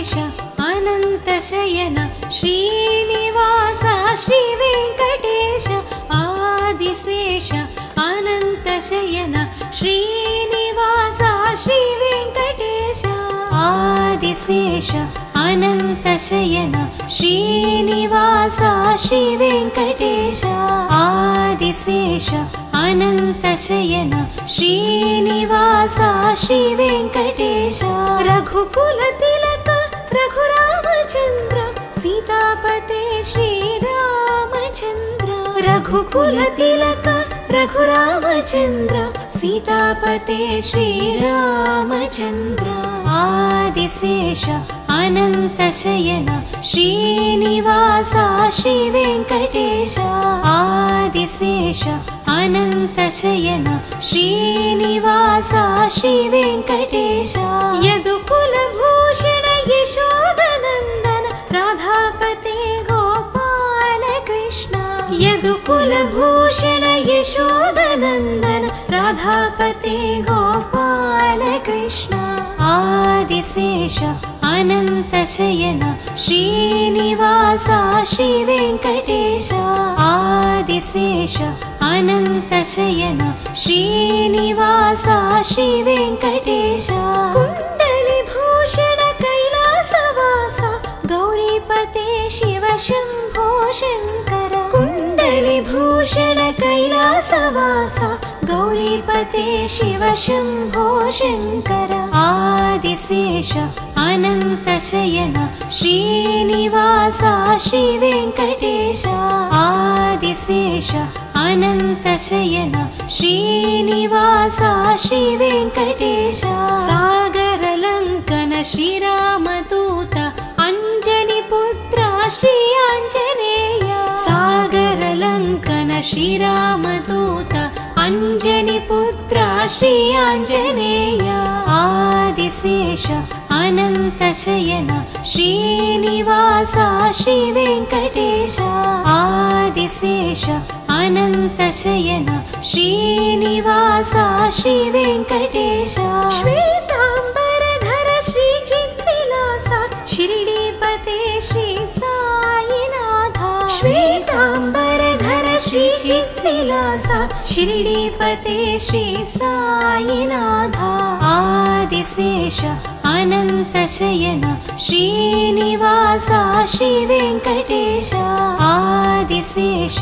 आदिशेष अनन्तशयन श्रीनिवास श्रीवेङ्कटेश आदिशेष अनन्तशयन श्रीनिवास श्रीवेङ्कटेश आदिशेष अनन्तशयन श्रीनिवास श्रीवेङ्कटेश आदिशेष अनन्तशयन श्रीनिवास श्रीवेङ्कटेश रघुकुलतिलक रघुरामचन्द्र सीतापते श्रीरामचन्द्र रघुकुलतिलक रघुरामचन्द्र सीतापते श्रीरामचन्द्र आदिशेष अनन्तशयन श्रीनिवास श्रीवेङ्कटेश आदिशेष अनन्तशयन श्रीनिवास श्रीवेङ्कटेश यदुकुलभूषण यशोदनन्दन राधापते गोपाल कृष्ण यदुकुलभूषण यशोदनन्दन राधापते गोपाल कृष्ण आदिशेष अनन्तशयन श्रीनिवास श्रीवेङ्कटेश आदिशेष अनन्तशयन श्रीनिवास श्रीवेङ्कटेश कुण्डलिभूषण कैलासवास गौरीपते शिव शम्भो शङ्कर कुण्डलिभूषण कैलासवास गौरीपते शिव शम्भो शङ्कर आदिशेष अनन्तशयन श्रीनिवास श्रीवेङ्कटेश आदिशेष अनन्तशयन श्रीनिवास श्रीवेङ्कटेश सागरलङ्कन श्रीरामदूत अञ्जनिपुत्र श्री आञ्जनेय सागरलङ्कन श्रीरामदूत अञ्जनिपुत्र श्री आञ्जनेय आदिशेष अनन्तशयन श्रीनिवास श्रीवेङ्कटेश आदिशेष अनन्तशयन श्रीनिवास श्रीवेङ्कटेश श्वेताम्बरधर श्रीचिद्विलास शिरडीपते श्री साईनाथ श्वेताम्बरधर श्रीचिद्विलास शिरडीपते श्री साईनाथ आदिशेष अनन्तशयन श्रीनिवास श्रीवेङ्कटेश आदिशेष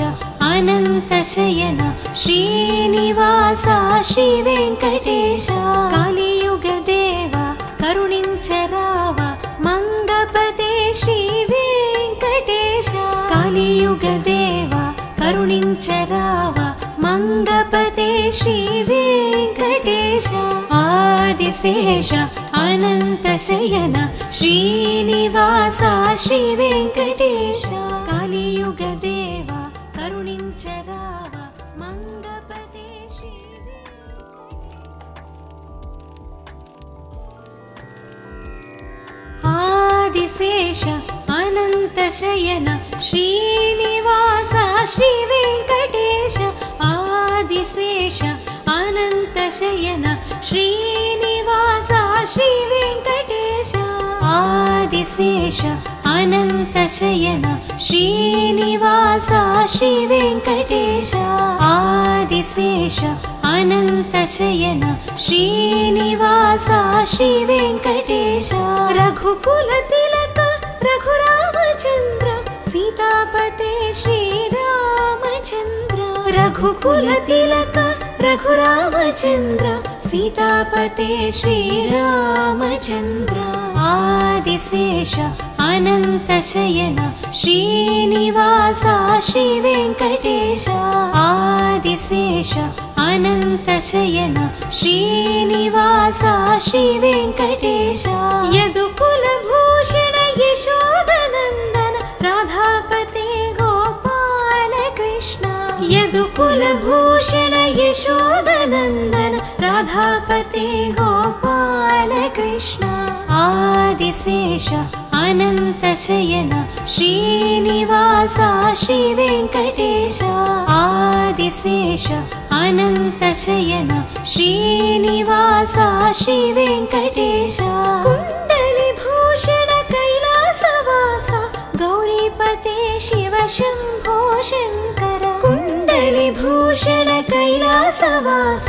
अनन्तशयन श्रीनिवास श्रीवेङ्कटेश कलियुगदेव करुणिंचराव मंगपते श्रीवेङ्कटेश कलियुगदेव करुणिंचराव मंगपते श्रीवेङ्कटेश आदिशेष अनन्तशयन श्रीनिवास श्रीवेङ्कटेश कलियुगदेव करुणिंचराव मंगपते आदिशेष अनन्तशयन श्रीनिवास श्रीवेङ्कटेश आदिशेष अनन्तशयन श्रीनिवास श्रीवेङ्कटेश आदिशेष अनन्तशयन श्रीनिवास श्रीवेङ्कटेश आदिशेष अनन्तशयन श्रीनिवास श्रीवेङ्कटेश रघुकुलतिलक रघुरामचन्द्र सीतापते श्रीरामचन्द्र रघुकुलतिलक रघुरामचन्द्र सीतापते श्रीरामचन्द्र आदिशेष अनन्तशयन श्रीनिवास श्रीवेङ्कटेश आदिशेष अनन्तशयन श्रीनिवास श्रीवेङ्कटेश यदुकुलभूषण यशोदनन्दन राधापते गोपाल कृष्ण यदुकुलभूषण यशोदनन्दन राधापते गोपाल कृष्ण आदिशेष अनन्तशयन श्रीनिवास श्रीवेङ्कटेश आदिशेष अनन्तशयन श्रीनिवास श्रीवेङ्कटेश कुण्डलिभूषण शिव शम्भो शङ्कर कुण्डलिभूषण कैलासवास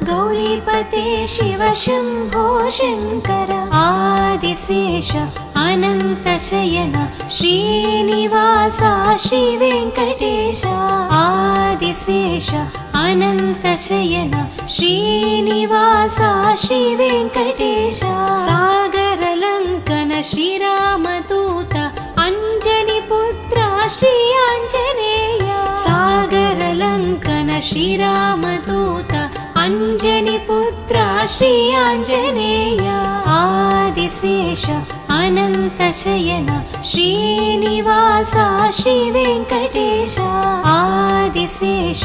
गौरीपते शिव शम्भो शङ्कर आदिशेष अनन्तशयन श्रीनिवास श्रीवेङ्कटेश आदिशेष अनन्तशयन श्रीनिवास श्रीवेङ्कटेश सागरलङ्कन श्रीरामदूत अञ्जनिपुत्र श्री आञ्जनेय सागरलङ्कन श्रीरामदूत अञ्जनिपुत्र श्री आञ्जनेय आदिशेष अनन्तशयन श्रीनिवास श्रीवेङ्कटेश आदिशेष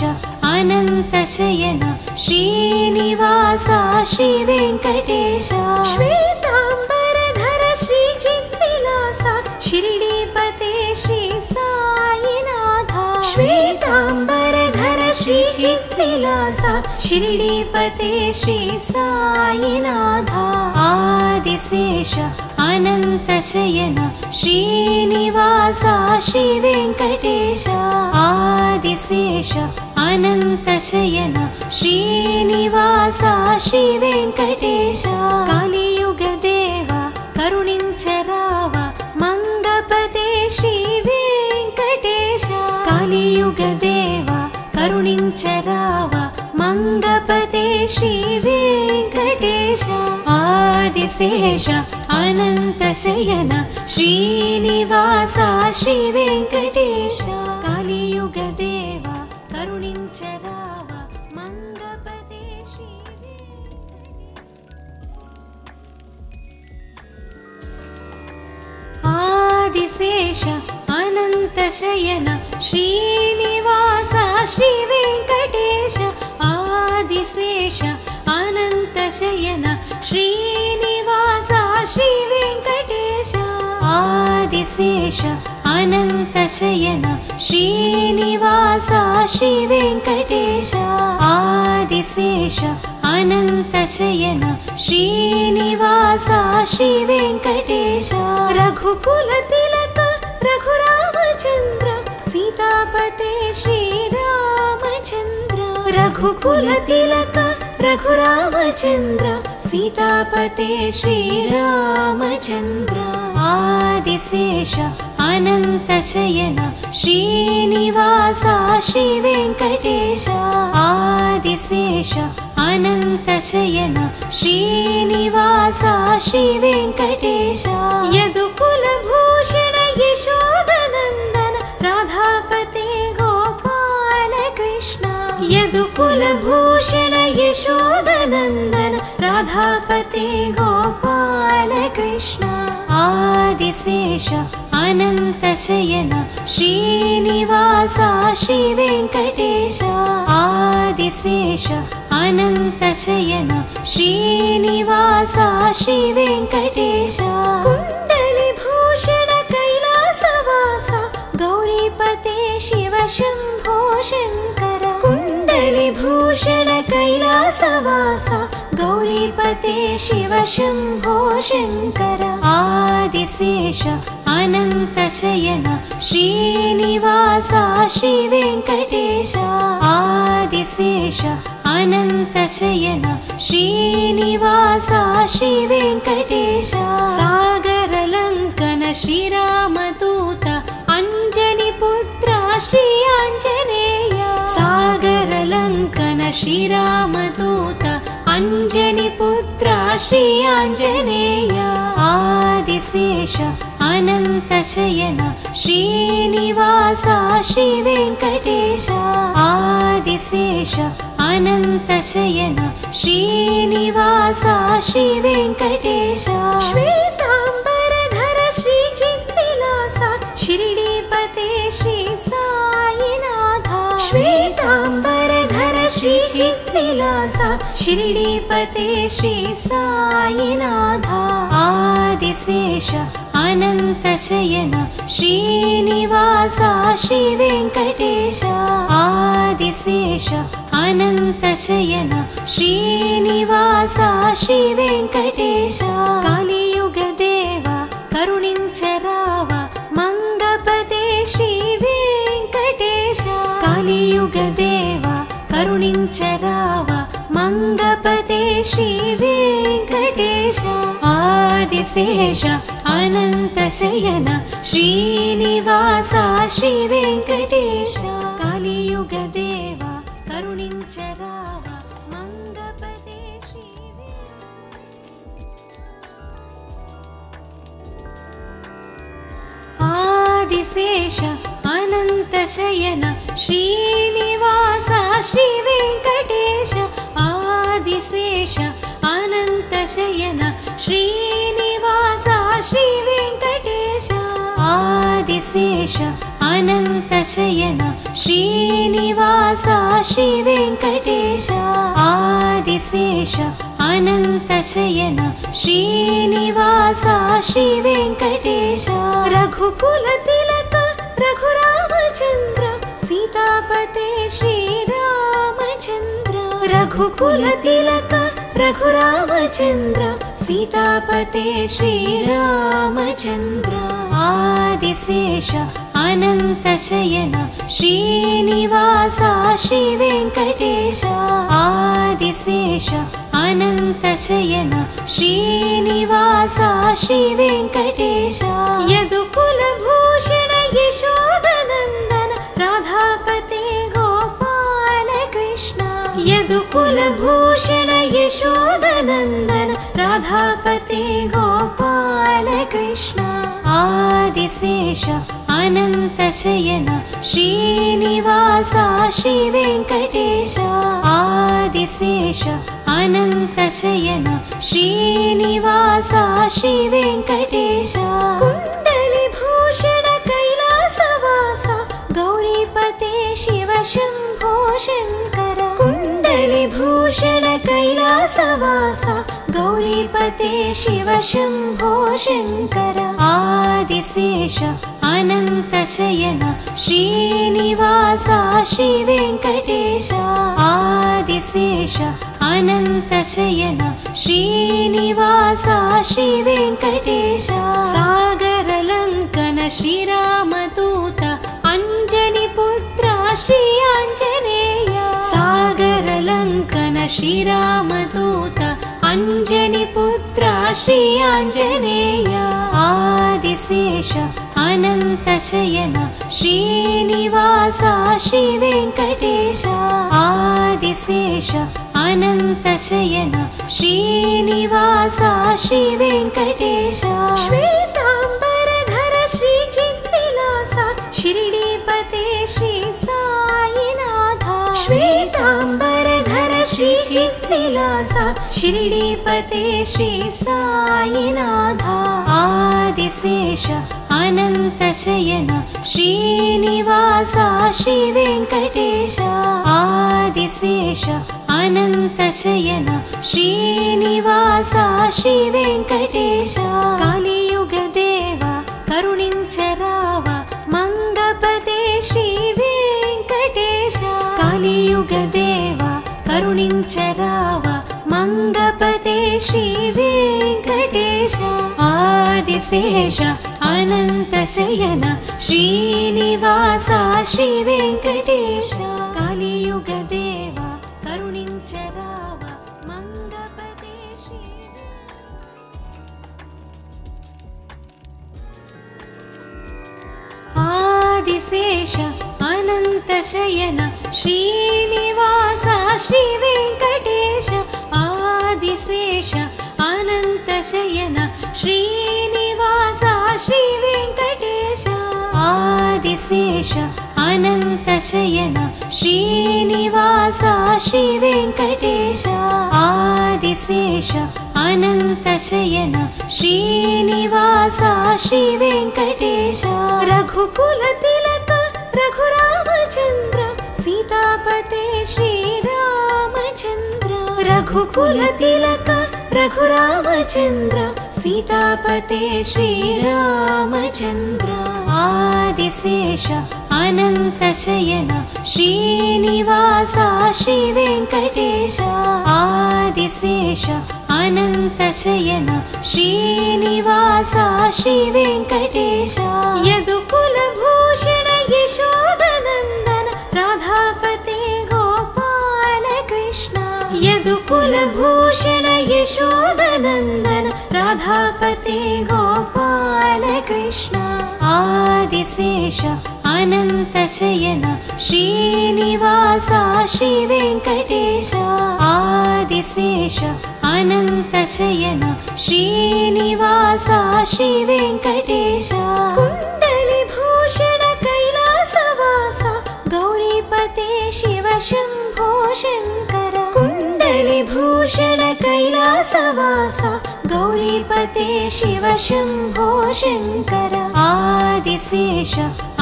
अनन्तशयन श्रीनिवास श्रीवेङ्कटेश श्वेताम्बरधर श्रीचिद्विलास शिरडीपते श्री साईनाथ श्वेताम्बरधर श्रीचिद्विलास शिरडीपते श्री साईनाथ आदिशेष अनन्तशयन श्रीनिवास श्रीवेङ्कटेश आदिशेष अनन्तशयन श्रीनिवास श्रीवेङ्कटेश कलियुगदेव करुणिंचराव मंगपते श्रीवेङ्कटेश कलियुगदेव करुणिंचराव मंगपते श्रीवेङ्कटेश आदिशेष अनन्तशयन श्रीनिवास श्रीवेङ्कटेश कलियुगदेव करुणिंचराव मंगपते आदिशेष अनन्तशयन श्रीनिवास श्रीवेङ्कटेश आदिशेष अनन्तशयन श्रीनिवास श्रीवेङ्कटेश आदिशेष अनन्तशयन श्रीनिवास श्रीवेङ्कटेश आदिशेष अनन्तशयन श्रीनिवास श्रीवेङ्कटेश रघुकुलतिलक रघुरामचन्द्र सीतापते श्रीरामचन्द्र रघुकुलतिलक रघुरामचन्द्र सीतापते श्रीरामचन्द्र आदिशेष अनन्तशयन श्रीनिवास श्रीवेङ्कटेश आदिशेष अनन्तशयन श्रीनिवास श्रीवेङ्कटेश यदुकुलभूषण यशोदनन्दन राधापते गोपाल कृष्ण यदुकुलभूषण यशोदनन्दन राधापते गोपाल कृष्ण आदिशेष अनन्तशयन श्रीनिवास श्रीवेङ्कटेश आदिशेष अनन्तशयन श्रीनिवास श्रीवेङ्कटेश कुण्डलिभूषण कैलासवास गौरीपते शिव शम्भो शङ्कर कुण्डलिभूषण कैलासवास गौरीपते शिव शम्भो शङ्कर आदिशेष अनन्तशयन श्रीनिवास श्रीवेङ्कटेश आदिशेष अनन्तशयन श्रीनिवास श्रीवेङ्कटेश सागरलङ्कन श्रीरामदूत अञ्जनिपुत्र श्री आञ्जनेय सागरलङ्कन श्रीरामदूत अञ्जनिपुत्र श्री आञ्जनेय आदिशेष अनन्तशयन श्रीनिवास श्रीवेङ्कटेश आदिशेष अनन्तशयन श्रीनिवास श्रीवेङ्कटेश श्वेताम्बरधर श्रीचिद्विलास शिरडीपते श्री साईनाथ श्वेताम्बरधर श्रीचिद्विलास शिरडीपते श्री साईनाथ आदिशेष अनन्तशयन श्रीनिवास श्रीवेङ्कटेश आदिशेष अनन्तशयन श्रीनिवास श्रीवेङ्कटेश कलियुगदेव करुणिंचराव मंगपते श्री కలియుగదేవ కరుణించరావ మంగపతే శ్రీ వెంకటేశ ఆదిశేష అనంతశయన శ్రీనివాస శ్రీ వెంకటేశ కలియుగదేవ కరుణించరావ మంగపతే శ్రీ ఆదిశేష అనంతశయన శ్రీనివాస శ్రీ వెంకటేశ ఆదిశేష అనంతశయన శ్రీనివాస శ్రీ వెంకటేశ ఆదిశేష అనంతశయన శ్రీనివాస శ్రీ వెంకటేశ ఆదిశేష అనంతశయన శ్రీనివాస శ్రీ వెంకటేశ రఘుకుల తిలక రఘురామచంద్ర సీతాపతే శ్రీరామచంద్ర రఘుకుల తిలక రఘురామచంద్ర సీతాపతే శ్రీరామచంద్ర ఆదిశేష అనంతశయన శ్రీనివాస శ్రీ వెంకటేశ ఆదిశేష అనంతశయన శ్రీనివాస శ్రీ వెంకటేశ యదుకుల భూషణ యశోదనందన రాధాపతే గోపాల కృష్ణ యదుకుల భూషణ యశోదనందన రాధాపతే గోపాల కృష్ణ ఆదిశేష అనంతశయన శ్రీనివాస శ్రీ వెంకటేశ ఆదిశేష అనంతశయన శ్రీనివాస శ్రీ వెంకటేశ కుండలి భూషణ కైలాసవాస గౌరీపతే శివ శంభో శంకర కుండలి భూషణ కైలాసవాస గౌరీపతే శివ శంభో శంకర ఆదిశేష అనంతశయన శ్రీనివాస శ్రీ వెంకటేశ ఆదిశేష అనంతశయన శ్రీనివాస శ్రీ వెంకటేశ సాగరలంకన శ్రీరామదూత అంజని పుత్ర శ్రీ ఆంజనేయ సాగరలంకన శ్రీరామదూత అంజని పుత్ర శ్రీ ఆంజనేయ ఆదిశేష అనంతశయన శ్రీనివాస శ్రీ వెంకటేశ ఆదిశేష అనంతశయన శ్రీనివాస శ్రీ వెంకటేశ శ్వేతాంబరధర శ్రీ చిద్విలాస షిరిడీపతే శ్రీ సాయినాథ శ్వేతాంబరధర శ్రీ చిద్విలాస షిరిడీపతే శ్రీ సాయినాథ ఆదిశేష అనంతశయన శ్రీనివాస శ్రీ వెంకటేశ ఆదిశేష అనంతశయన శ్రీనివాస శ్రీ వెంకటేశ కలియుగదేవ కరుణించరావ మంగపతే శ్రీ వెంకటేశ కలియుగదేవ కరుణించరావ మంగపతే శ్రీ వెంకటేశ ఆదిశేష అనంతశయన శ్రీనివాస శ్రీ వెంకటేశ కలియుగదేవ కరుణించరావ మంగపతే శ్రీ ఆదిశేష అనంతశయన శ్రీనివాస శ్రీ వెంకటేశ ఆదిశేష అనంతశయన శ్రీనివాస శ్రీ వెంకటేశ ఆదిశేష అనంతశయన శ్రీనివాస శ్రీ వెంకటేశ ఆదిశేష అనంతశయన శ్రీనివాస శ్రీ వెంకటేశ రఘుకుల తిలక రఘురామచంద్ర సీతాపతే శ్రీరామచంద్ర రఘుకుల తిలక రఘురామచంద్ర సీతాపతే శ్రీరామచంద్ర ఆదిశేష అనంతశయన శ్రీనివాస శ్రీ వెంకటేశ ఆదిశేష అనంతశయన శ్రీనివాస శ్రీ వెంకటేశ యదుకుల భూషణ యశోదనందన రాధా यदुकुलभूषण यशोदनन्दन राधापते गोपाल कृष्ण आदिशेष अनन्तशयन श्रीनिवास श्रीवेङ्कटेश आदिशेष अनन्तशयन श्रीनिवास श्रीवेङ्कटेश कुण्डलिभूषण कैलासवास गौरीपते शिव शम्भो शङ्कर कुण्डलिभूषण कैलासवास गौरीपते शिव शम्भो शङ्कर आदिशेष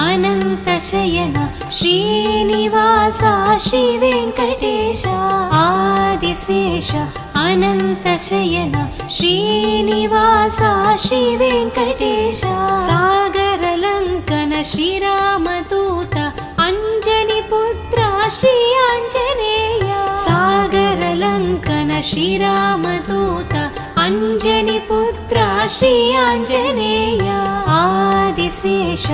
अनन्तशयन श्रीनिवास श्रीवेङ्कटेश आदिशेष अनन्तशयन श्रीनिवास श्रीवेङ्कटेश सागरलङ्कन श्रीरामदूत अञ्जनिपुत्र श्री आञ्जनेय सागरलङ्कन श्रीरामदूत अञ्जनिपुत्र श्री आञ्जनेय आदिशेष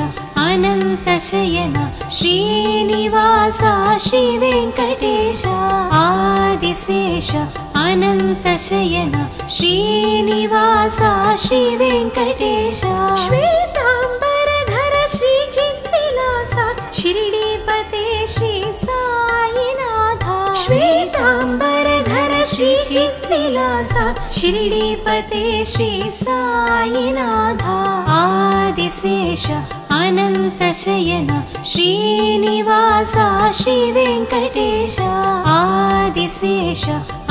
अनन्तशयन श्रीनिवास श्रीवेङ्कटेश आदिशेष अनन्तशयन श्रीनिवास श्रीवेङ्कटेश श्वेताम्बरधर श्रीचिद्विलास शिरडीपते श्री साईनाथ श्वेताम्बरधर श्रीचिद्विलास शिरडीपते श्री साईनाथ आदिशेष अनन्तशयन श्रीनिवास श्रीवेङ्कटेश आदिशेष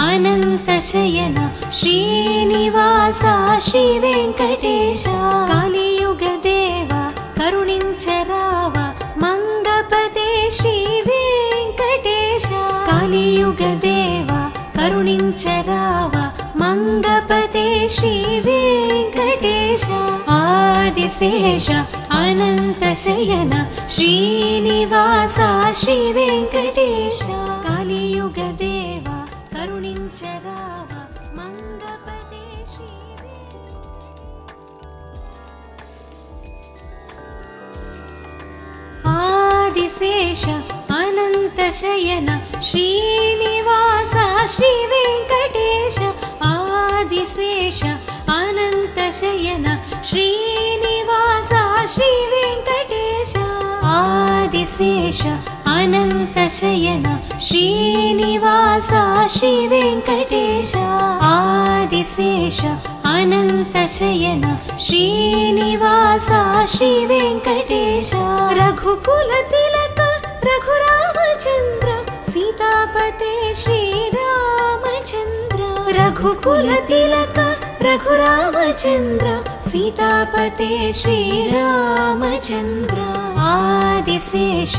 अनन्तशयन श्रीनिवास श्रीवेङ्कटेश कलियुगदेव करुणिंचराव मंगपते श्रीवेङ्कटेश कलियुगदेव करुणिंचराव मंगपते श्रीवेङ्कटेश आदिशेष अनन्तशयन श्रीनिवास श्रीवेङ्कटेश कलियुगदेव करुणिंचराव मंगपते आदिशेष अनन्तशयन श्रीनिवास श्रीवेङ्कटेश आदिशेष अनन्तशयन श्रीनिवास श्रीवेङ्कटेश आदिशेष अनन्तशयन श्रीनिवास श्रीवेङ्कटेश आदिशेष अनन्तशयन श्रीनिवास श्रीवेङ्कटेश रघुकुलतिलक रघुरामचन्द्र सीतापते श्रीरामचन्द्र रघुकुलतिलक रघुरामचन्द्र सीतापते श्रीरामचन्द्र आदिशेष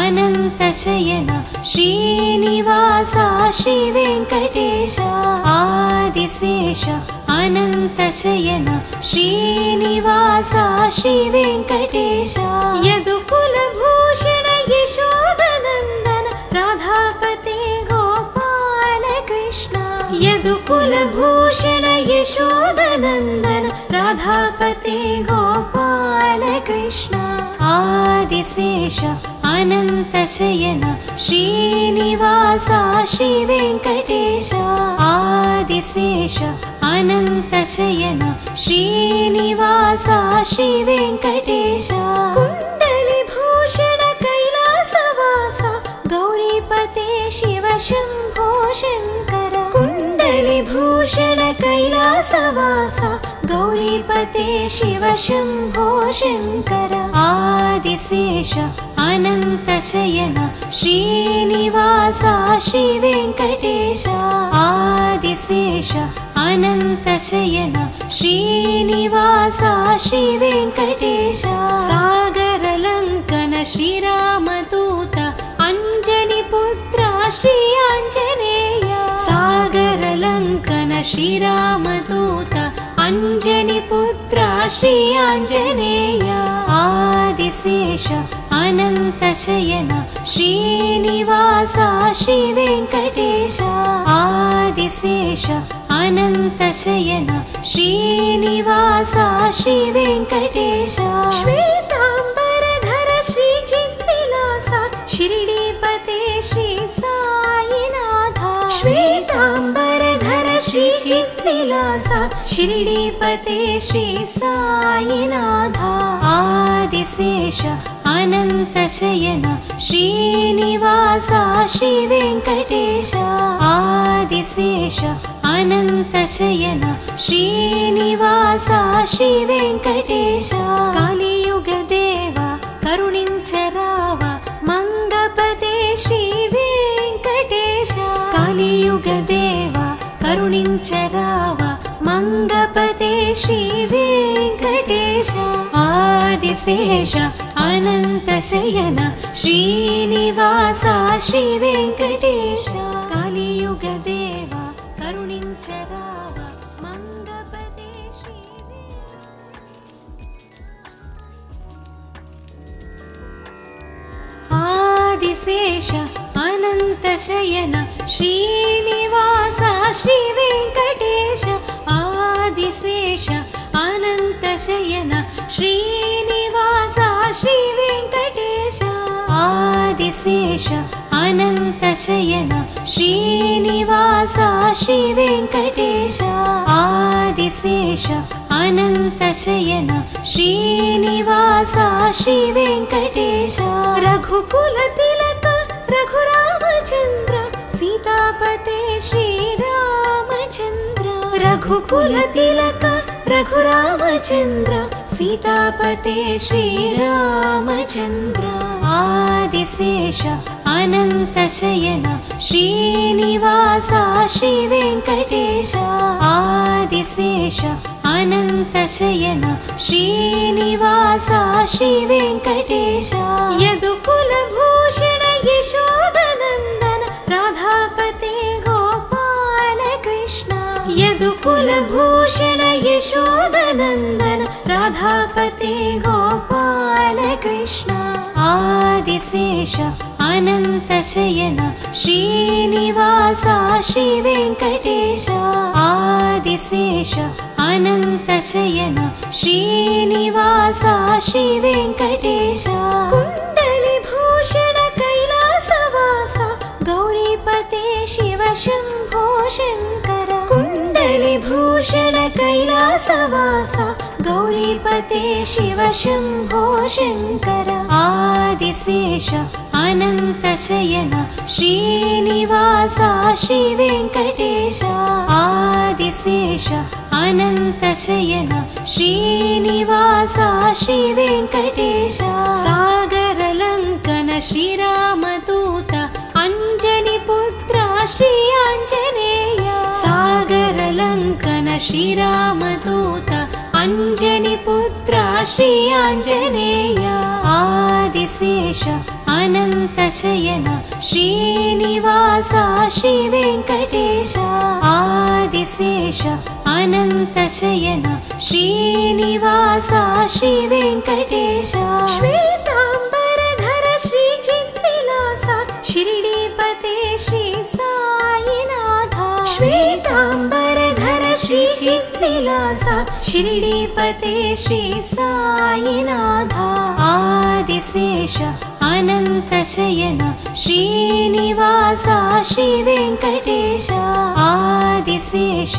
अनन्तशयन श्रीनिवास श्रीवेङ्कटेश आदिशेष अनन्तशयन श्रीनिवास श्रीवेङ्कटेश यदुकुलभूषण यशोदनन्दन राधापते गोपाल कृष्ण यदुकुलभूषण यशोदनन्दन राधापते गोपाल कृष्ण आदिशेष अनन्तशयन श्रीनिवास श्रीवेङ्कटेश आदिशेष अनन्तशयन श्रीनिवास श्रीवेङ्कटेश कुण्डलिभूषण कैलासवास गौरीपते शिव शम्भो शङ्कर कुण्डलिभूषण कैलासवास गौरीपते शिव शम्भो शङ्कर आदिशेष अनन्तशयन श्रीनिवास श्रीवेङ्कटेश आदिशेष अनन्तशयन श्रीनिवास श्रीवेङ्कटेश सागरलङ्कन श्रीरामदूत अञ्जनिपुत्र श्री आञ्जनेय सागरलङ्कन श्रीरामदूत अञ्जनिपुत्र श्री आञ्जनेय आदिशेष अनन्तशयन श्रीनिवास श्रीवेङ्कटेश आदिशेष अनन्तशयन श्रीनिवास श्रीवेङ्कटेश श्वेताम्बरधर श्रीचिद्विलास शिरडीपते श्री साईनाथ श्वेताम्बरधर चिद्विलास शिरडीपते श्री साईनाथ आदिशेष अनन्तशयन श्रीनिवास श्री वेङ्कटेश आदिशेष अनन्तशयन श्रीनिवास श्री वेङ्कटेश कलियुगदेव करुणिंचराव मंगपते श्री वेङ्कटेश कलियुगदेव करुणिंचराव मंगपते श्री वेङ्कटेश आदिशेष अनन्तशयन श्रीनिवास श्री वेङ्कटेश कलियुगदेव करुणिंचराव मंगपते श्री आदिशेष अनन्तशयन श्रीनिवास श्री वेङ्कटेश आदिशेष अनन्तशयन श्रीनिवास श्री वेङ्कटेश आदिशेष अनन्तशयन श्रीनिवास श्री वेङ्कटेश आदिशेष अनन्तशयन श्रीनिवास श्री वेङ्कटेश रघुकुलतिलक रघुरामचन्द्र सीतापते श्रीरामचन्द्र रघुकुलतिलक रघुरामचन्द्र सीतापते श्रीरामचन्द्र आदिशेष अनन्तशयन श्रीनिवास श्री वेङ्कटेश आदिशेष अनन्तशयन श्रीनिवास श्री वेङ्कटेश यदुकुलभूषण यशोदनन्दन राधापते गोपाल कृष्ण यदुकुलभूषण यशोदनन्दन राधापते गोपाल कृष्ण आदिशेष अनन्तशयन श्रीनिवास श्री वेङ्कटेश आदिशेष अनन्तशयन श्रीनिवास श्री वेङ्कटेश कुण्डलिभूषण कैलासवास गौरीपते शिव शम्भो शङ्कर कुण्डलिभूषण कैलासवास गौरीपते शिव शम्भो शङ्कर आदिशेष अनन्तशयन श्रीनिवास श्री वेङ्कटेश आदिशेष अनन्तशयन श्रीनिवास श्री वेङ्कटेश सागरलङ्कन श्रीरामदूत अञ्जनिपुत्र श्री आञ्जनेय सागरलङ्कन श्रीरामदूत अञ्जनिपुत्र श्री आञ्जनेय आदिशेष अनन्तशयन श्रीनिवास श्री वेङ्कटेश आदिशेष अनन्तशयन श्रीनिवास श्री वेङ्कटेश श्वेताम्बरधर श्री चिद्विलास शिरडीपते श्री साईनाथ श्वेताम्बरधर श्री चिद्विलास शिरडीपते श्री साईनाथ आदिशेष अनन्तशयन श्रीनिवास श्री वेङ्कटेश आदिशेष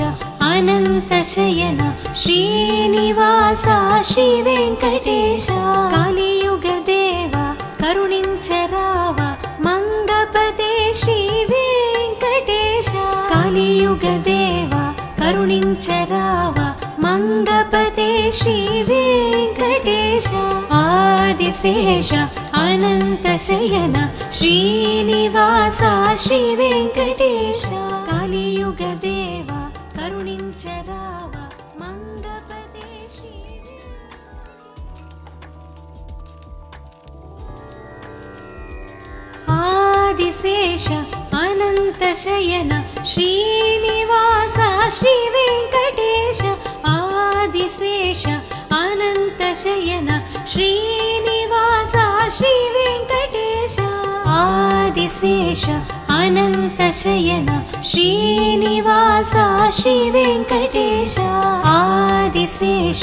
अनन्तशयन श्रीनिवास श्री वेङ्कटेश कलियुगदेव करुणिंचराव मंगपते श्री वेङ्कटेश कलियुगदेव करुणिंचराव मंगपते श्री वेङ्कटेश आदिशेष अनन्तशयन श्रीनिवास श्री वेङ्कटेश कलियुगदेव करुणिंचराव मंगपते श्री आदिशेष अनन्तशयन श्रीनिवास श्री वेङ्कटेश आदिशेष अनन्तशयन श्रीनिवास श्री वेङ्कटेश आदिशेष अनन्तशयन श्रीनिवास श्री वेङ्कटेश आदिशेष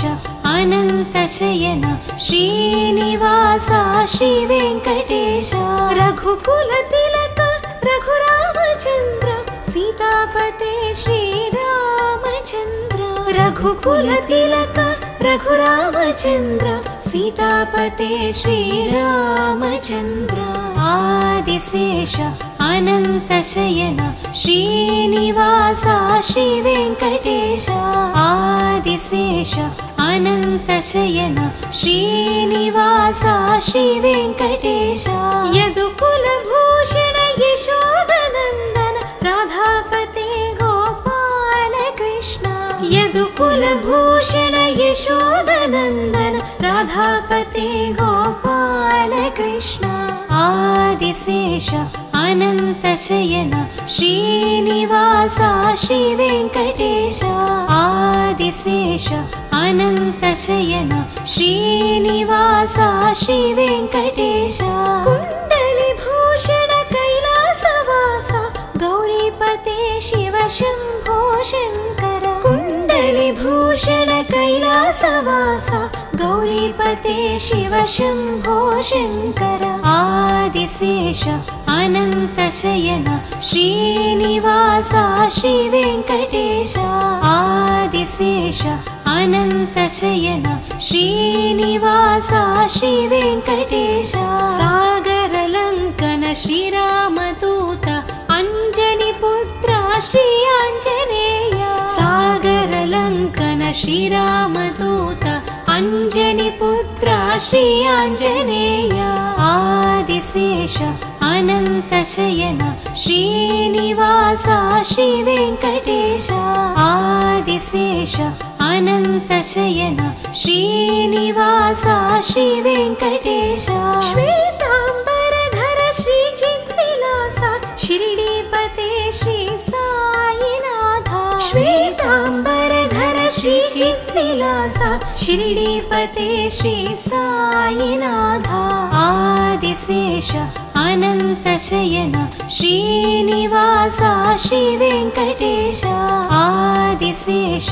अनन्तशयन श्रीनिवास श्री वेङ्कटेश रघुकुलतिलक रघुरामचन्द्र सीतापते श्रीरामचन्द्र रघुकुलतिलक रघुरामचन्द्र सीतापते श्रीरामचन्द्र आदिशेष अनन्तशयन श्रीनिवास श्रीवेङ्कटेश आदिशेष अनन्तशयन श्रीनिवास श्रीवेङ्कटेश यदुकुलभूषण यशोदनन्दन राधापते गोपाल कृष्ण यदुकुलभूषण यशोदनन्दन राधापते गोपाल कृष्ण आदिशेष अनन्तशयन श्रीनिवास श्रीवेङ्कटेश आदिशेष अनन्तशयन श्रीनिवास श्रीवेङ्कटेश कुण्डलिभूषण कैलासवास गौरीपते शिव शम्भो शङ्कर कुण्डलिभूषण कैलासवास गौरीपते शिव शम्भो शङ्कर आदिशेष अनन्तशयन श्रीनिवास श्रीवेङ्कटेश आदिशेष अनन्तशयन श्रीनिवास श्रीवेङ्कटेश सागरलङ्कन श्रीरामदूत अञ्जनिपुत्र श्री आञ्जनेय सागरलङ्कन श्रीरामदूत अञ्जनिपुत्र श्री आञ्जनेय आदिशेष अनन्तशयन श्रीनिवास श्रीवेङ्कटेश आदिशेष अनन्तशयन श्रीनिवास श्रीवेङ्कटेश श्वेताम्बरधर श्रीचिद्विलास शिरडीपते श्री साईनाथ श्वेताम्बरधर श्रीचिद्विलास शिरडीपते श्री साईनाथ आदिशेष अनन्तशयन श्रीनिवास श्रीवेङ्कटेश आदिशेष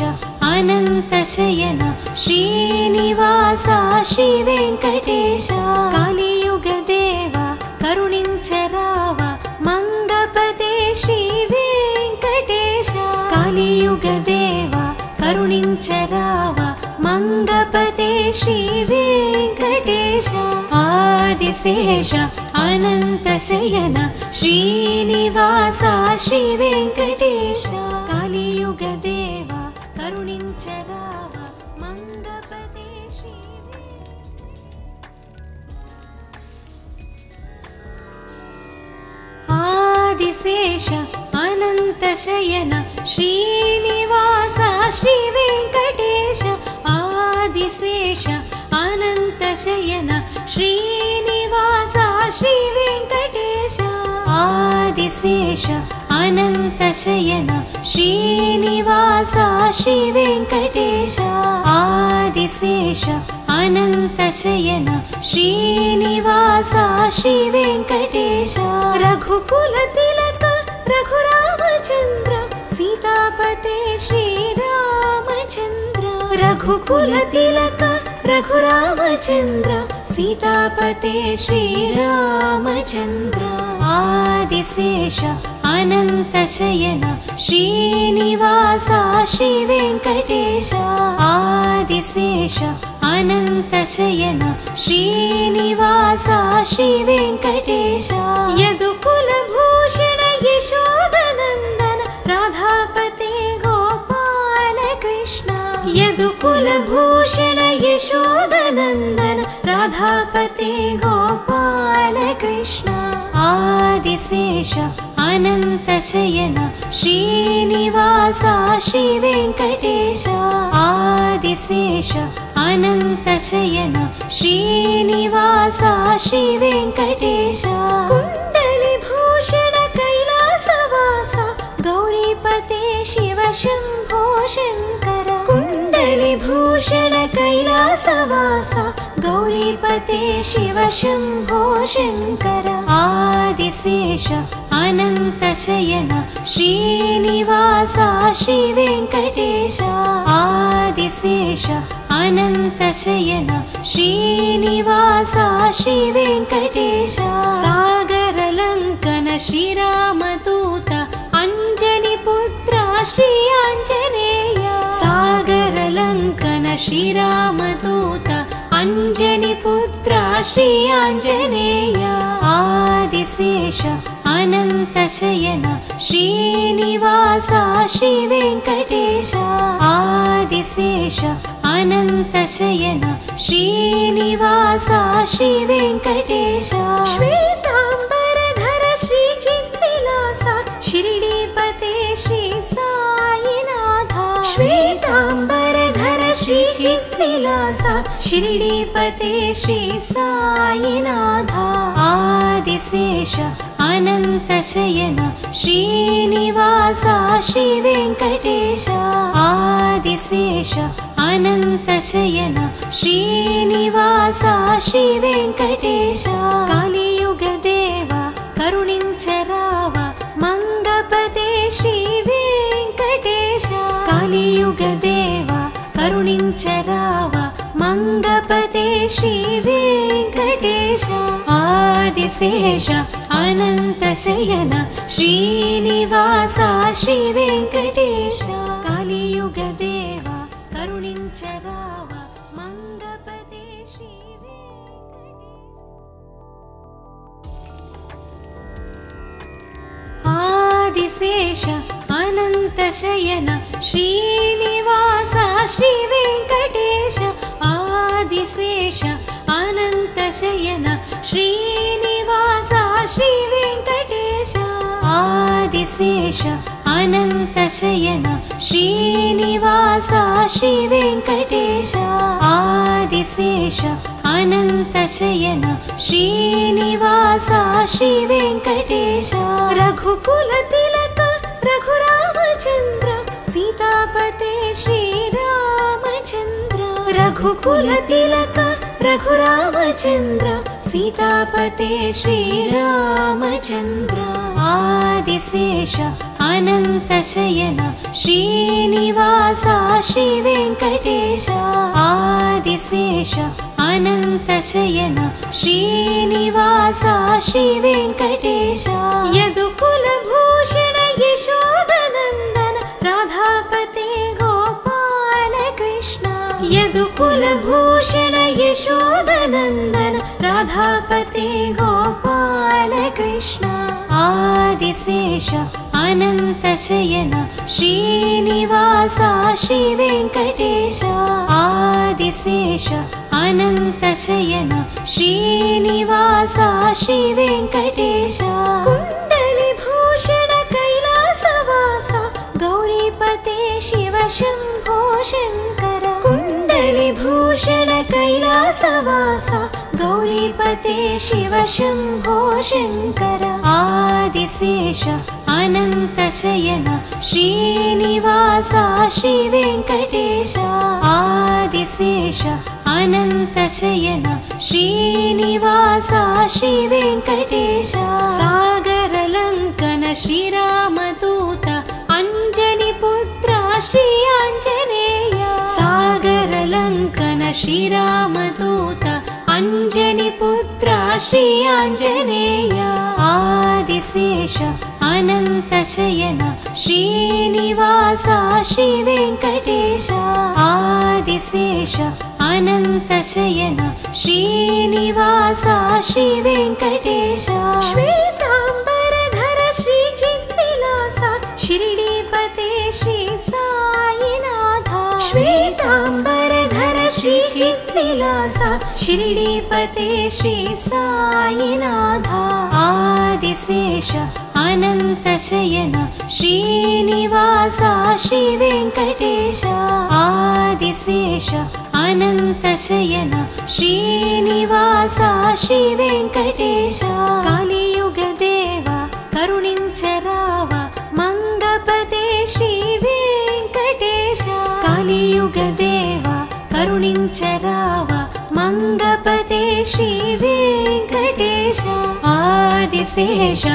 अनन्तशयन श्रीनिवास श्रीवेङ्कटेश कलियुगदेव करुणिंचराव मंगपते श्रीवेङ्कटेश कलियुगदेव करुणिंचराव मंगपते श्रीवेङ्कटेश आदिशेष अनन्तशयन श्रीनिवास श्रीवेङ्कटेश कलियुगदेव करुणिंचराव मंगपते आदिशेष अनन्तशयन श्रीनिवास श्रीवेङ्कटेश आदिशेष अनन्तशयन श्रीनिवास श्रीवेङ्कटेश आदिशेष अनन्तशयन श्रीनिवास श्रीवेङ्कटेश आदिशेष अनन्तशयन श्रीनिवास श्रीवेङ्कटेश रघुकुलतिलक रघुरामचन्द्र सीतापते श्रीरामचन्द्र रघुकुलतिलक रघुरामचन्द्र सीतापते श्रीरामचन्द्र आदिशेष अनन्तशयन श्रीनिवास श्रीवेङ्कटेश आदिशेष अनन्तशयन श्रीनिवास श्रीवेङ्कटेश यदुकुलभूषण यशोदनन्दन राधापते गोपाल कृष्ण यदुकुलभूषण यशोदनन्दन राधापते गोपाल कृष्ण आदिशेष अनन्तशयन श्रीनिवास श्रीवेङ्कटेश आदिशेष अनन्तशयन श्रीनिवास श्रीवेङ्कटेश कुण्डलिभूषण कैलासवास गौरीपते शिव शम्भो शङ्कर कुण्डलिभूषण कैलासवास गौरीपते शिव शम्भो शङ्कर आदिशेष अनन्तशयन श्रीनिवास श्रीवेङ्कटेश आदिशेष अनन्तशयन श्रीनिवास श्रीवेङ्कटेश सागरलङ्कन श्रीरामदूत अञ्जनिपुत्र श्री आञ्जनेय सागर श्रीरामदूत अंजनीपुत्र श्री आंजनेय आदिशेष अनंतशयन श्रीनिवास श्री वेंकटेश आदिशेष अनंतशयन श्रीनिवास श्री वेंकटेश श्वेतांबरधर श्री चिद्विलास शिरडीपते श्री साईनाथ श्वेतांबरधर श्री चिद्विलास शिरडीपते श्री साईनाथ आदिशेष अनंतशयन श्रीनिवास श्री वेंकटेश आदिशेष अनंतशयन श्रीनिवास श्री वेंकटेश कालियुग देव करुणिंचराव मंगपते श्री वेंकटेश कालियुग देव करुणिंचराव मंगपते श्री वेंकटेश आदिशेष अनंतशयन श्रीनिवास श्री वेंकटेश कालियुग देव करुणिंचराव मंगपते श्री वेंकटेश आदिशेष अनंतशयन श्रीनिवास श्री वेंकटेश आदिशेष अनंतशयन श्रीनिवास श्री वेंकटेश आदिशेष अनंतशयन श्रीनिवास श्री वेंकटेश आदिशेष अनंतशयन श्रीनिवास श्री वेंकटेश रघुकुल तिलक रघुरामचंद्र सीतापते श्रीरामचंद्र रघुकुल तिलक रघुरामचंद्र सीतापते श्रीरामचंद्र आदिशेष अनंतशयन श्रीनिवास श्री वेंकटेश आदिशेष अनंतशयन श्रीनिवास श्री वेंकटेश यदुकुलभूषण यशोदनंदन राधापते गोपाल कृष्ण यदुकुलभूषण यशोदनंदन राधापते गोपाल कृष्ण आदिशेष अनंतशयन श्रीनिवास श्री वेंकटेश आदिशेष अनंतशयन श्रीनिवास श्री वेंकटेश कुंडलीभूषण कैलासवास गौरीपते शिव शंभो शंकर कुंडलीभूषण कैलासवास गौरीपते शिव शंभो शंकर आदिशेष अनंतशयन श्रीनिवास श्री वेंकटेश आदिशेष अनंतशयन श्रीनिवास श्री वेंकटेश सागरलंकन श्रीरामदूत अंजनीपुत्र श्री आंजनेय सागरलंकन श्रीरामदूत अंजनीपुत्र श्री आंजनेय आदिशेष अनंतशयन श्रीनिवास श्री वेंकटेश आदिशेष अनंतशयन श्रीनिवास श्री वेंकटेश श्वेतांबरधर श्री चिद्विलास शिरडीपते श्री साईनाथ श्वेतांबरधर श्री चिद्विलास शिरडीपते श्री साईनाथ आदिशेष अनंतशयन श्रीनिवास श्री वेंकटेश आदिशेष अनंतशयन श्रीनिवास श्री वेंकटेश कालियुग देव करुणिंचराव मंगपते श्री वेंकटेश कालियुग देव करुणिंचराव मंगपते श्री वेंकटेश आदिशेष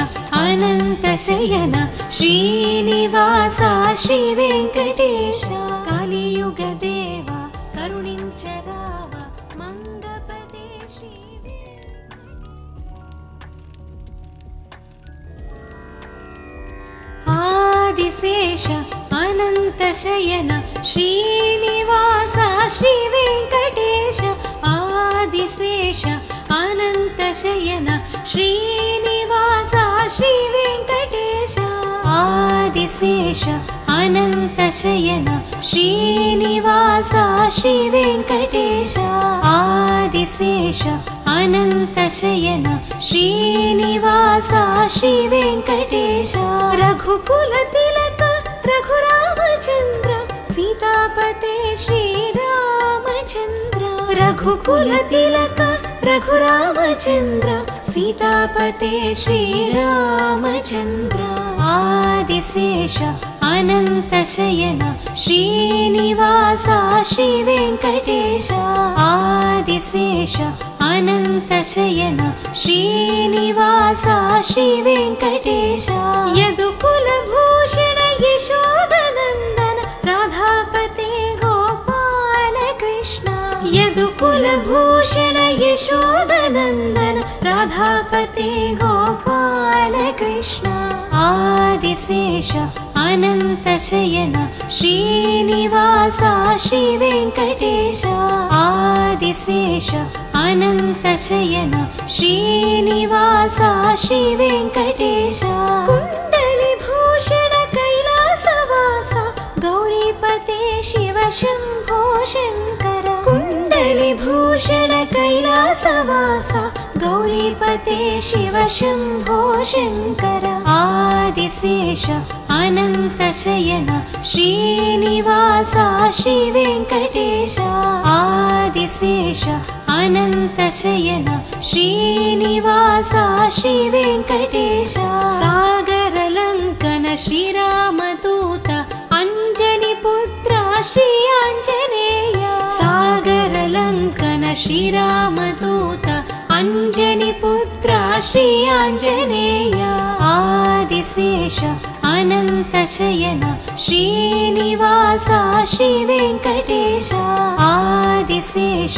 अनंतशयन श्रीनिवास श्री वेंकटेश कालियुग देव करुणिंचराव मंगपते श्री आदिशेष अनन्तशयन श्रीनिवास श्रीवेङ्कटेश आदिशेष अनन्तशयन श्रीनिवास श्रीवेङ्कटेश आदिशेष अनन्तशयन श्रीनिवास श्रीवेङ्कटेश आदिशेष अनन्तशयन श्रीनिवास श्रीवेङ्कटेश रघुकुलतिलक रघुरामचन्द्र सीतापते श्रीरामचन्द्र रघुकुलतिलक रघुरामचन्द्र सीतापते श्रीरामचन्द्र आदिशेष अनन्तशयन श्रीनिवास श्रीवेङ्कटेश आदिशेष अनन्तशयन श्रीनिवास श्रीवेङ्कटेश यदुकुलभूषण यशोदनन्दन राधापते गोपाल कृष्ण यदुकुलभूषण यशोदनन्दन राधापते गोपाल कृष्ण आदिशेष अनन्तशयन श्रीनिवास श्रीवेङ्कटेश आदिशेष अनन्तशयन श्रीनिवास श्रीवेङ्कटेश कुण्डलिभूषण कैलासवास गौरीपते शिव शम्भो शङ्कर कुण्डलिभूषण कैलासवास गौरीपते शिव शम्भो शङ्कर आदिशेष अनन्तशयन श्रीनिवास श्रीवेङ्कटेश आदिशेष अनन्तशयन श्रीनिवास श्रीवेङ्कटेश सागरलङ्कन श्रीरामदूत अञ्जनिपुत्र श्री आञ्जनेय सागरलङ्कन श्रीरामदूत अञ्जनिपुत्र श्री आञ्जनेय आदिशेष अनन्तशयन श्रीनिवास श्रीवेङ्कटेश आदिशेष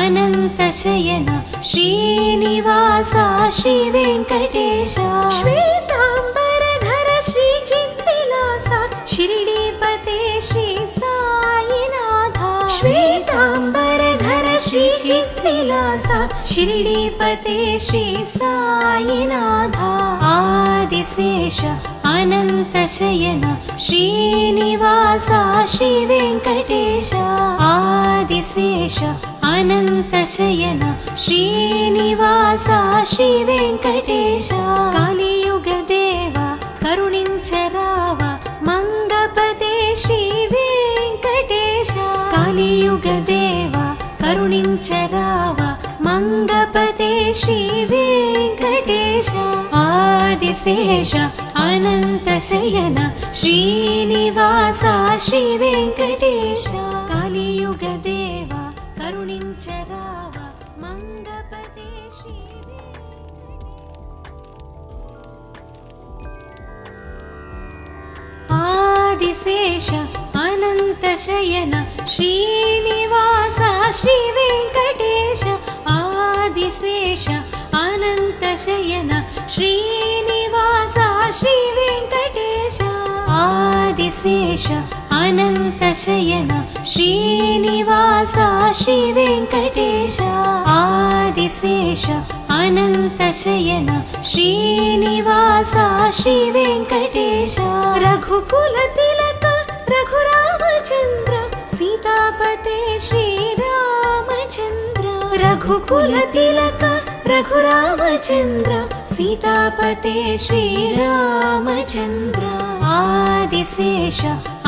अनन्तशयन श्रीनिवास श्रीवेङ्कटेश श्वेताम्बरधर श्रीचिद्विलास शिरडीपते श्री साईनाथ श्वेताम्बरधर श्रीचिद्विलास शिरडीपते श्री साईनाथ आदिशेष अनन्तशयन श्रीनिवास श्रीवेङ्कटेश आदिशेष अनन्तशयन श्रीनिवास श्रीवेङ्कटेश कलियुगदेव करुणिंचराव मंगपते श्रीवेङ्कटेश कलियुगदेव करुणिंचराव मंगपते श्रीवेङ्कटेश आदिशेष अनन्तशयन श्रीनिवास श्रीवेङ्कटेश कलियुगदेव करुणिंचराव मंगपते आदिशेष अनन्तशयन श्रीनिवास श्रीवेङ्कटेश आदिशेष अनन्तशयन श्रीनिवास श्रीवेङ्कटेश आदिशेष अनन्तशयन श्रीनिवास श्रीवेङ्कटेश आदिशेष अनन्तशयन श्रीनिवास श्रीवेङ्कटेश रघुकुलतिलक रघुरामचन्द्र सीतापते श्रीरामचन्द्र रघुकुलतिलक रघुरामचन्द्र सीतापते श्रीरामचन्द्र आदिशेष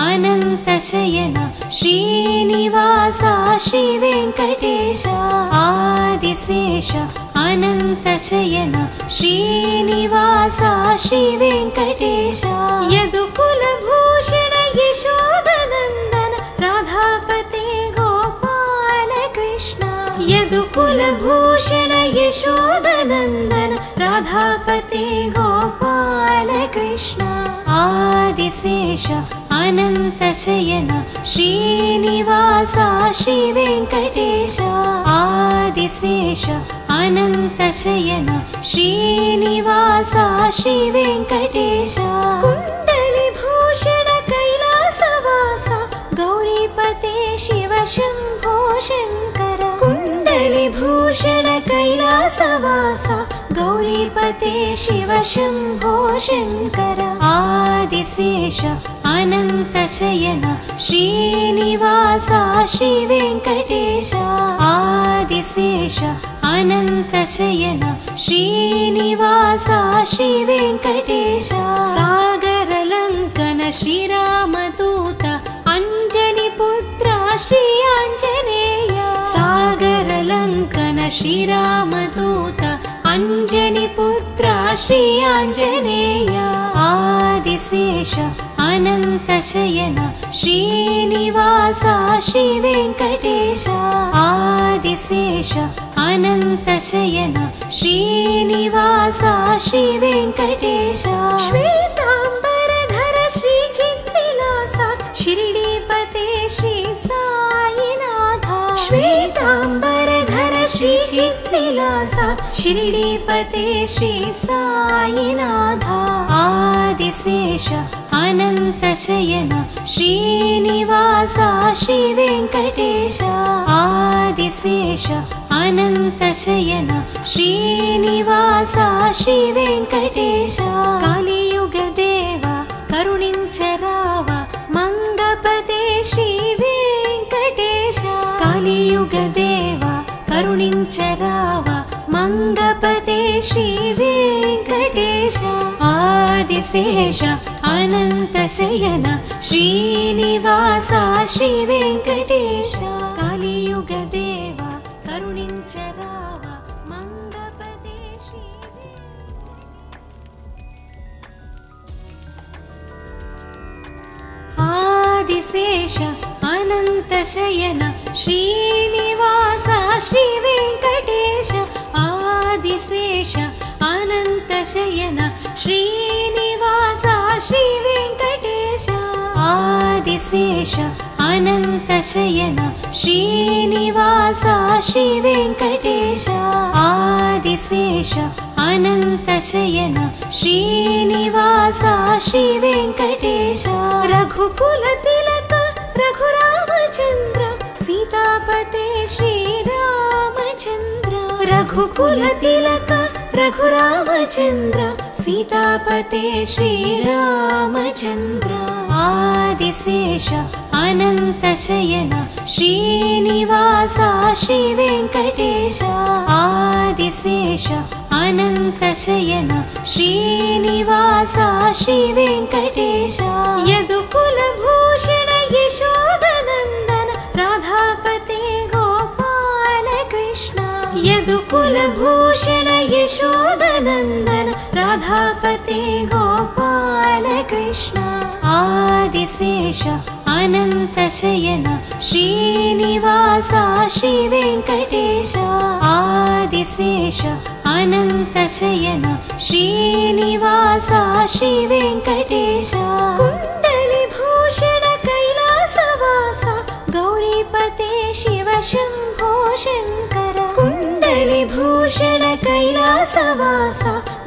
अनन्तशयन श्रीनिवास श्रीवेङ्कटेश आदिशेष अनन्तशयन श्रीनिवास श्रीवेङ्कटेश यदुकुलभूषण यशोदनन्दन राधापते गोपाल कृष्ण यदुकुलभूषण यशोदनन्दन राधापते गोपाल कृष्ण आदिशेष अनन्तशयन श्रीनिवास श्रीवेङ्कटेश आदिशेष अनन्तशयन श्रीनिवास श्रीवेङ्कटेश कुण्डलिभूषण कैलास शम्भो शङ्कर कुण्डलिभूषण कैलासवास गौरीपते शिव शम्भो शङ्कर आदिशेष अनन्तशयन श्रीनिवास श्रीवेङ्कटेश आदिशेष अनन्तशयन श्रीनिवास श्रीवेङ्कटेश सागरलङ्कन श्रीरामदूत अञ्जनिपुत्र श्री आञ्जनेय सागरलङ्कन श्रीरामदूत अञ्जनिपुत्र श्री आञ्जनेय आदिशेष अनन्तशयन श्रीनिवास श्रीवेङ्कटेश आदिशेष अनन्तशयन श्रीनिवास श्रीवेङ्कटेश श्वेताम्बरधर श्रीचिद्विलास शिरडीपते श्री साईनाथ श्वेताम्बरधर श्रीचिद्विलास शिरडीपते श्री साईनाथ आदिशेष अनन्तशयन श्रीनिवास श्रीवेङ्कटेश आदिशेष अनन्तशयन श्रीनिवास श्रीवेङ्कटेश कलियुगदेव करुणिंचराव मंगपते श्रीवेङ्कटेश कलियुगदेव करुणिंचराव मंगपते श्रीवेङ्कटेश आदिशेष अनन्तशयन श्रीनिवास श्रीवेङ्कटेश कलियुगदेव करुणिंचराव मंगपते आदिशेष अनन्तशयन श्रीनिवास श्रीवेङ्कटेश आदिशेष अनन्तशयन श्रीनिवास श्रीवेङ्कटेश आदिशेष अनन्तशयन श्रीनिवास श्रीवेङ्कटेश आदिशेष अनन्तशयन श्रीनिवास श्रीवेङ्कटेश रघुकुलतिलक रघुरामचन्द्र सीतापते श्रीरामचन्द्र रघुकुलतिलक रघुरामचन्द्र सीतापते श्रीरामचन्द्र आदिशेष अनन्तशयन श्रीनिवास श्रीवेङ्कटेश आदिशेष अनन्तशयन श्रीनिवास श्रीवेङ्कटेश यदुकुलभूषण यशोदनन्दन राधापते गोपाल कृष्ण यदुकुलभूषण यशोदनन्दन राधापते गोपाल कृष्ण आदिशेष अनन्तशयन श्रीनिवास श्रीवेङ्कटेश आदिशेष अनन्तशयन श्रीनिवास श्रीवेङ्कटेश कुण्डलिभूषण कैलासवास गौरीपते शिव शम्भो शङ्कर कुण्डलिभूषण कैलासवास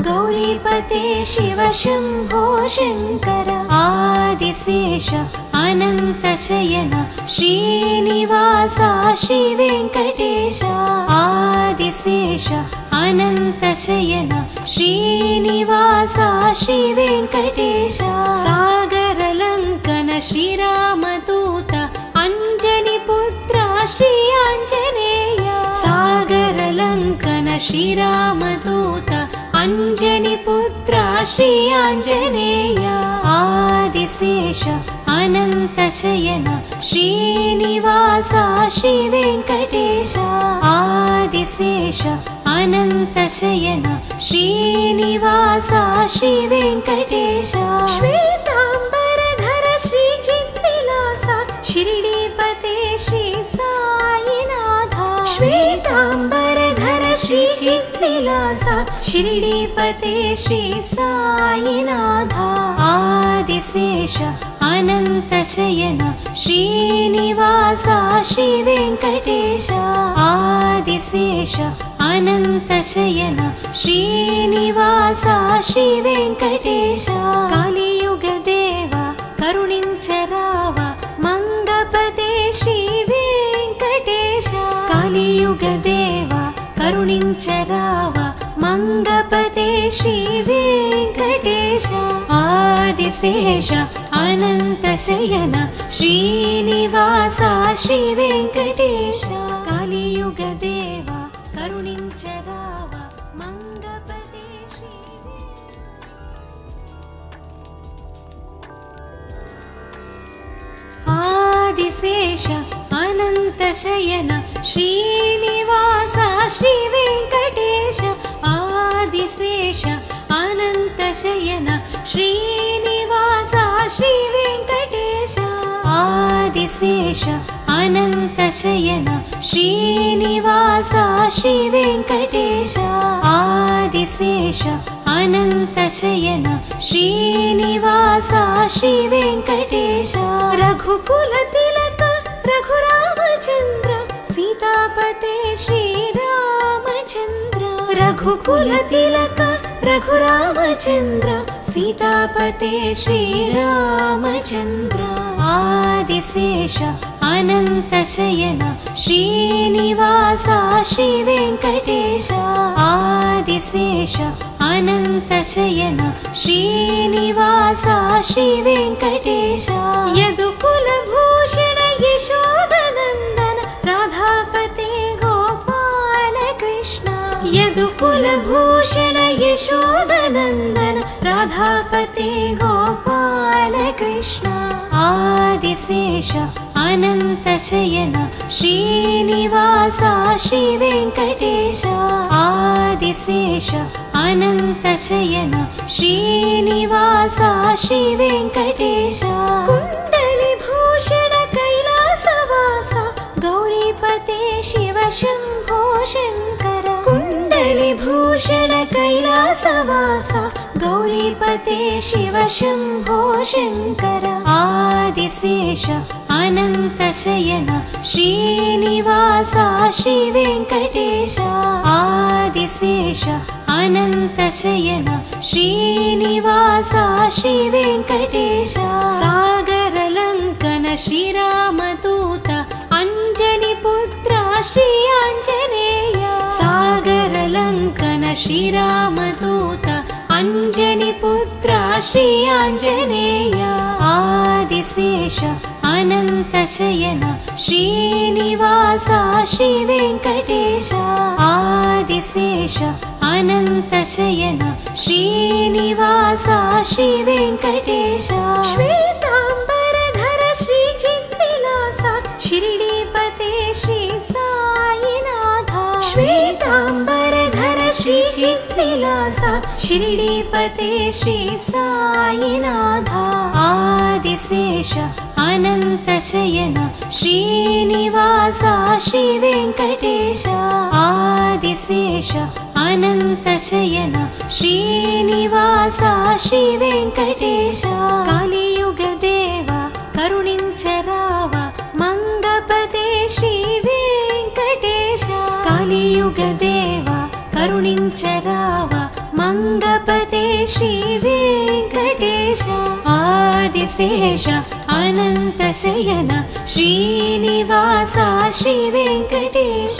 गौरीपते शिव शम्भो शङ्कर आदिशेष अनन्तशयन श्रीनिवास श्रीवेङ्कटेश आदिशेष अनन्तशयन श्रीनिवास श्रीवेङ्कटेश सागरलङ्कन श्रीरामदूत अञ्जनिपुत्र श्री आञ्जनेय सागरलङ्कन श्रीरामदूत अञ्जनिपुत्र श्री आञ्जनेय आदिशेष अनन्तशयन श्रीनिवास श्रीवेङ्कटेश आदिशेष अनन्तशयन श्रीनिवास श्रीवेङ्कटेश श्वेताम्बरधर श्रीचिद्विलास शिरडीपते श्री साईनाथ श्वेताम्बरधर श्रीचिद्विलास शिरडीपते श्री साईनाथ आदिशेष अनन्तशयन श्रीनिवास श्रीवेङ्कटेश आदिशेष अनन्तशयन श्रीनिवास श्रीवेङ्कटेश कलियुगदेव करुणिंचराव मंगपते श्रीवेङ्कटेश కరుణించరావ మంగపతే శ్రీ వెంకటేశ ఆదిశేష అనంత శయన శ్రీనివాస శ్రీ వెంకటేశ కలియుగ దేవ కరుణించరావ మంగపతే శ్రీ ఆదిశేష అనంత శయన శ్రీనివాస శ్రీ వెంకటేశ ఆదిశేష అనంత శయన శ్రీనివాస శ్రీ వెంకటేశ ఆదిశేష అనంత శయన శ్రీనివాస శ్రీ వెంకటేశ ఆదిశేష అనంత శయన శ్రీనివాస శ్రీ వెంకటేశ రఘుకుల తిలక రఘురామచంద్ర సీతాపతే శ్రీరామచంద్ర రఘుకుల తిలక రఘురామచంద్ర సీతాపతే శ్రీరామచంద్ర ఆదిశేష అనంత శయన శ్రీనివాస శ్రీ వెంకటేశ ఆదిశేష అనంత శయన శ్రీనివాస శ్రీ వెంకటేశ యదుకుల భూషణ యశోదనందన రాధాపతే గోపాల కృష్ణ యదుకుల భూషణ యశోదనందన రాధాపతే గోపాల కృష్ణ ఆదిశేష అనంత శయన శ్రీనివాస శ్రీ వెంకటేశ ఆదిశేష అనంత శయన శ్రీనివాస శ్రీ వెంకటేశ కుండలి భూషణ కైలాసవాస గౌరీపతే శివ శంభో శంకర కుండలి భూషణ కైలాసవాస గౌరీపతే శివ శంభో శంకర ఆదిశేష అనంత శయన శ్రీనివాస శ్రీ వెంకటేశ ఆదిశేష అనంత శయన శ్రీనివాస శ్రీ వెంకటేశ సాగరలంకన శ్రీరామదూత అంజని పుత్ర శ్రీ ఆంజనేయ సాగరలంకన శ్రీరామదూత అంజని పుత్ర శ్రీ ఆంజనేయ ఆదిశేష అనంత శయన శ్రీనివాస శ్రీ వెంకటేశ ఆదిశేష అనంత శయన శ్రీనివాస శ్రీ వెంకటేశ శ్వేతాంబరధర శ్రీ చిద్విలాస షిరిడీపతే శ్రీ సాయినాథ శ్వేతాంబరధర శ్రీ చిద్విలాస షిరిడీపతే శ్రీ సాయినాథ ఆదిశేష అనంత శయన శ్రీనివాస శ్రీ వెంకటేశ ఆదిశేష అనంత శయన శ్రీనివాస శ్రీ వెంకటేశ కలియుగ దేవ కరుణించరావ మంగపతే శ్రీ వెంకటేశ కలియుగ దేవ కరుణించరావ మంగపతే శ్రీ వెంకటేశ ఆదిశేష అనంత శయన శ్రీనివాస శ్రీ వెంకటేశ